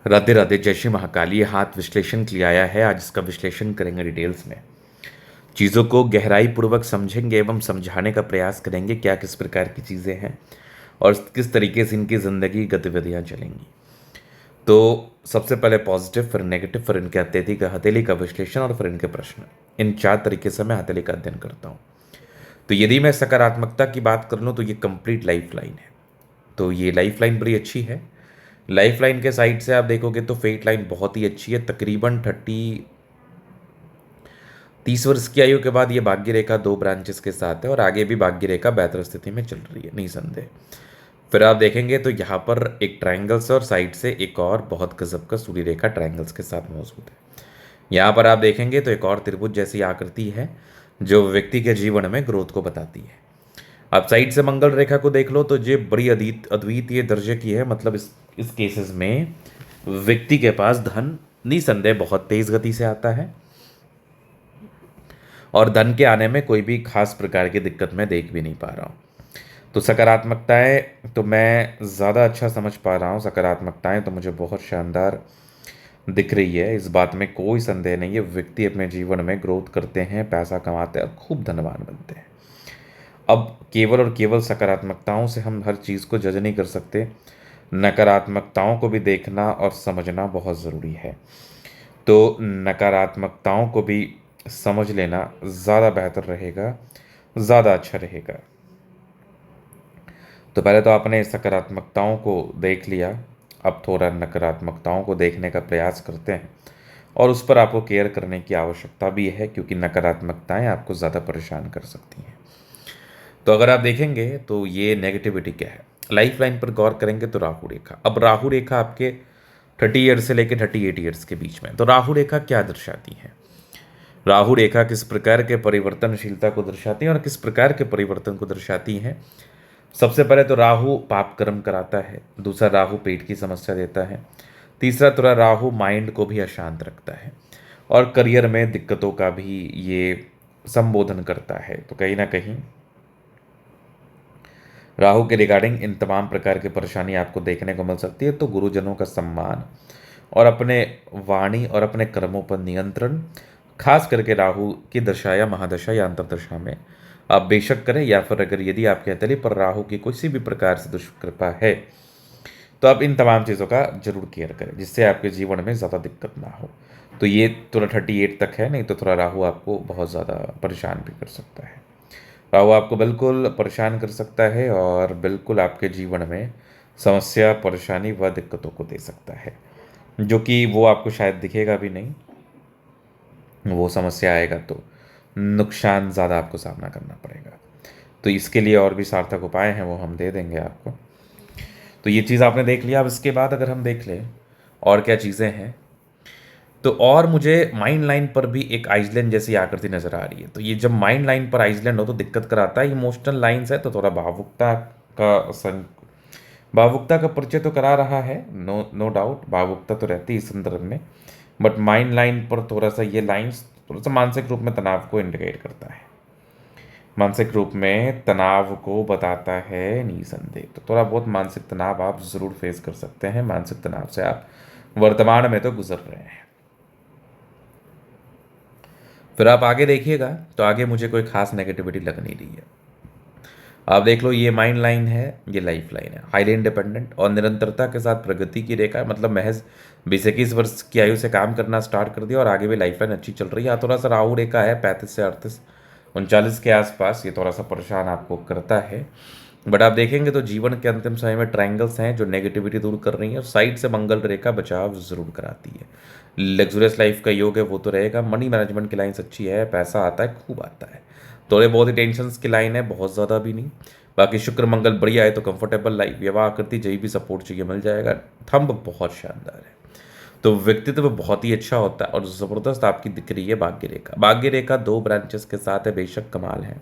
राधे राधे, जय श्री महाकाली। ये हाथ विश्लेषण के लिए आया है। आज इसका विश्लेषण करेंगे डिटेल्स में। चीज़ों को गहराई पूर्वक समझेंगे एवं समझाने का प्रयास करेंगे क्या किस प्रकार की चीज़ें हैं और किस तरीके से इनकी ज़िंदगी गतिविधियाँ चलेंगी। तो सबसे पहले पॉजिटिव, फिर नेगेटिव, फिर इनके अत्यधिक हथेली का विश्लेषण और फिर इनके प्रश्न। इन 4 तरीके से मैं हथेली का अध्ययन करता हूँ। तो यदि मैं सकारात्मकता की बात कर लूँ तो ये कंप्लीट लाइफ लाइन है। तो ये लाइफ लाइन बड़ी अच्छी है। लाइफ लाइन के साइड से आप देखोगे तो फेट लाइन बहुत ही अच्छी है। तकरीबन 30 वर्ष की आयु के बाद ये भाग्य रेखा 2 ब्रांचेस के साथ है और आगे भी भाग्य रेखा बेहतर स्थिति में चल रही है, नहीं संदेह। फिर आप देखेंगे तो यहाँ पर एक ट्रायंगल्स और साइड से एक और बहुत गजब का सूर्य रेखा ट्रायंगल्स के साथ मौजूद है। यहाँ पर आप देखेंगे तो एक और त्रिभुज जैसी आकृति है जो व्यक्ति के जीवन में ग्रोथ को बताती है। आप साइड से मंगल रेखा को देख लो तो ये बड़ी अद्वितीय दर्जे की है। मतलब इस केसेस में व्यक्ति के पास धन निसंदेह बहुत तेज गति से आता है और धन के आने में कोई भी खास प्रकार की दिक्कत मैं देख भी नहीं पा रहा हूँ। तो सकारात्मकताएं तो मैं ज़्यादा अच्छा समझ पा रहा हूँ। सकारात्मकताएं तो मुझे बहुत शानदार दिख रही है, इस बात में कोई संदेह नहीं है। व्यक्ति अपने जीवन में ग्रोथ करते हैं, पैसा कमाते हैं और खूब धनवान बनते हैं। अब केवल और केवल सकारात्मकताओं से हम हर चीज़ को जज नहीं कर सकते। नकारात्मकताओं को भी देखना और समझना बहुत ज़रूरी है। तो नकारात्मकताओं को भी समझ लेना ज़्यादा बेहतर रहेगा, ज़्यादा अच्छा रहेगा। तो पहले तो आपने सकारात्मकताओं को देख लिया, अब थोड़ा नकारात्मकताओं को देखने का प्रयास करते हैं और उस पर आपको केयर करने की आवश्यकता भी है, क्योंकि नकारात्मकताएं आपको ज़्यादा परेशान कर सकती हैं। तो अगर आप देखेंगे तो ये नेगेटिविटी क्या है, लाइफ लाइन पर गौर करेंगे तो राहु रेखा। अब राहु रेखा आपके 30 ईयर्स से लेकर 38 ईयर्स के बीच में। तो राहु रेखा क्या दर्शाती है? राहु रेखा किस प्रकार के परिवर्तनशीलता को दर्शाती है और किस प्रकार के परिवर्तन को दर्शाती है? सबसे पहले तो राहु पाप कर्म कराता है, दूसरा राहु पेट की समस्या देता है, तीसरा थोड़ा राहु माइंड को भी अशांत रखता है और करियर में दिक्कतों का भी ये संबोधन करता है। तो कहीं ना कहीं राहु के रिगार्डिंग इन तमाम प्रकार की परेशानी आपको देखने को मिल सकती है। तो गुरुजनों का सम्मान और अपने वाणी और अपने कर्मों पर नियंत्रण, खास करके राहु की दशा या महादशा या अंतरदशा में आप बेशक करें, या फिर अगर यदि आपके हथेली पर राहु की किसी भी प्रकार से दुष्कृपा है तो आप इन तमाम चीज़ों का जरूर केयर करें, जिससे आपके जीवन में ज़्यादा दिक्कत ना हो। तो ये थोड़ा 38 तक है, नहीं तो थोड़ा राहु आपको बहुत ज़्यादा परेशान भी कर सकता है। राहु आपको बिल्कुल परेशान कर सकता है और बिल्कुल आपके जीवन में समस्या, परेशानी व दिक्कतों को दे सकता है, जो कि वो आपको शायद दिखेगा भी नहीं। वो समस्या आएगा तो नुकसान ज़्यादा आपको सामना करना पड़ेगा। तो इसके लिए और भी सार्थक उपाय हैं, वो हम दे देंगे आपको। तो ये चीज़ आपने देख लिया। अब इसके बाद अगर हम देख लें और क्या चीज़ें हैं, तो और मुझे माइंड लाइन पर भी एक आइसलैंड जैसी आकृति नज़र आ रही है। तो ये जब माइंड लाइन पर आइसलैंड हो तो दिक्कत कराता है। इमोशनल लाइन्स है तो थोड़ा भावुकता का परिचय तो करा रहा है, नो डाउट भावुकता तो रहती है इस संदर्भ में। बट माइंड लाइन पर थोड़ा सा ये लाइंस थोड़ा सा मानसिक रूप में तनाव को इंडिकेट करता है, मानसिक रूप में तनाव को बताता है निसंदेह। तो थोड़ा बहुत मानसिक तनाव आप ज़रूर फेस कर सकते हैं। मानसिक तनाव से आप वर्तमान में तो गुजर रहे हैं। फिर आप आगे देखिएगा तो आगे मुझे कोई खास नेगेटिविटी लग नहीं रही है। आप देख लो, ये माइंड लाइन है, ये लाइफ लाइन है, हाईली इंडिपेंडेंट और निरंतरता के साथ प्रगति की रेखा है। मतलब महज 20-21 वर्ष की आयु से काम करना स्टार्ट कर दिया और आगे भी लाइफ लाइन अच्छी चल रही है। थोड़ा सा राहु रेखा है 35 से 38 39 के आसपास, ये थोड़ा सा परेशान आपको करता है। बट आप देखेंगे तो जीवन के अंतिम समय में ट्रायंगल्स हैं जो नेगेटिविटी दूर कर रही हैं और साइड से मंगल रेखा बचाव जरूर कराती है। लग्जूरियस लाइफ का योग है वो तो रहेगा। मनी मैनेजमेंट की लाइन्स अच्छी है, पैसा आता है, खूब आता है। थोड़े बहुत ही टेंशन्स की लाइन है, बहुत ज़्यादा भी नहीं। बाकी शुक्र मंगल बढ़िया है तो कंफर्टेबल लाइफ, विवाह करती जहीं भी सपोर्ट चाहिए मिल जाएगा। थंब बहुत शानदार है। तो व्यक्तित्व बहुत ही अच्छा होता है और ज़बरदस्त आपकी दिख रही है भाग्य रेखा। भाग्य रेखा 2 ब्रांचेस के साथ है, बेशक कमाल है।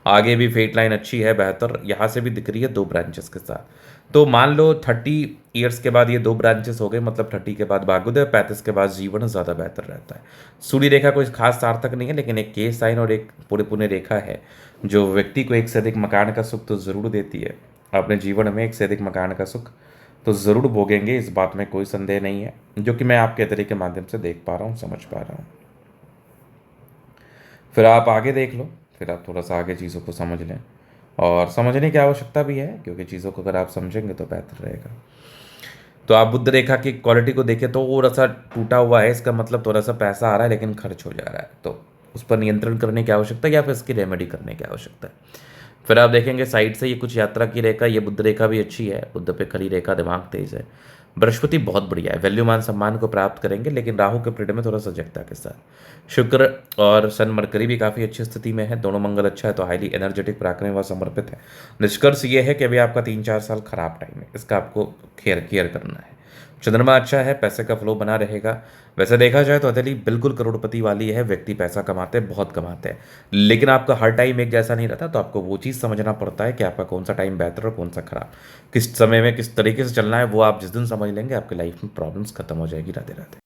आगे भी फेट लाइन अच्छी है, बेहतर यहाँ से भी दिख रही है 2 ब्रांचेस के साथ। तो मान लो 30 ईयर्स के बाद ये 2 ब्रांचेस हो गए, मतलब 30 के बाद भाग्योदय, 35 के बाद जीवन ज़्यादा बेहतर रहता है। सूर्य रेखा कोई खास सार्थक नहीं है, लेकिन एक केस साइन और एक पूरे पुण्य रेखा है जो व्यक्ति को एक से अधिक मकान का सुख तो ज़रूर देती है। अपने जीवन में एक से अधिक मकान का सुख तो ज़रूर भोगेंगे, इस बात में कोई संदेह नहीं है, जो कि मैं आपके तरीके के माध्यम से देख पा रहा हूँ, समझ पा रहा हूँ। फिर आप आगे देख लो, फिर आप थोड़ा सा आगे चीज़ों को समझ लें, और समझने की आवश्यकता भी है, क्योंकि चीज़ों को अगर आप समझेंगे तो बेहतर रहेगा। तो आप बुद्ध रेखा की क्वालिटी को देखें तो थोड़ा सा टूटा हुआ है, इसका मतलब थोड़ा सा पैसा आ रहा है लेकिन खर्च हो जा रहा है, तो उस पर नियंत्रण करने की आवश्यकता है, या फिर इसकी रेमेडी करने की आवश्यकता है। फिर आप देखेंगे साइड से ये कुछ यात्रा की रेखा, ये बुद्ध रेखा भी अच्छी है, बुद्ध पे खड़ी रेखा, दिमाग तेज है। बृहस्पति बहुत बढ़िया है, वैल्यू मान सम्मान को प्राप्त करेंगे, लेकिन राहु के पीरियड में थोड़ा सजगता के साथ। शुक्र और सन मरकरी भी काफ़ी अच्छी स्थिति में है, दोनों मंगल अच्छा है, तो हाईली एनर्जेटिक, पराक्रमी व समर्पित है। निष्कर्ष ये है कि अभी आपका 3-4 साल खराब टाइम है, इसका आपको केयर करना है। चंद्रमा अच्छा है, पैसे का फ्लो बना रहेगा। वैसे देखा जाए तो हथेली बिल्कुल करोड़पति वाली है, व्यक्ति पैसा कमाते हैं, बहुत कमाते हैं, लेकिन आपका हर टाइम एक जैसा नहीं रहता, तो आपको वो चीज़ समझना पड़ता है कि आपका कौन सा टाइम बेहतर और कौन सा खराब, किस समय में किस तरीके से चलना है, वो आप जिस दिन समझ लेंगे आपकी लाइफ में प्रॉब्लम्स खत्म हो जाएगी। राधे राधे।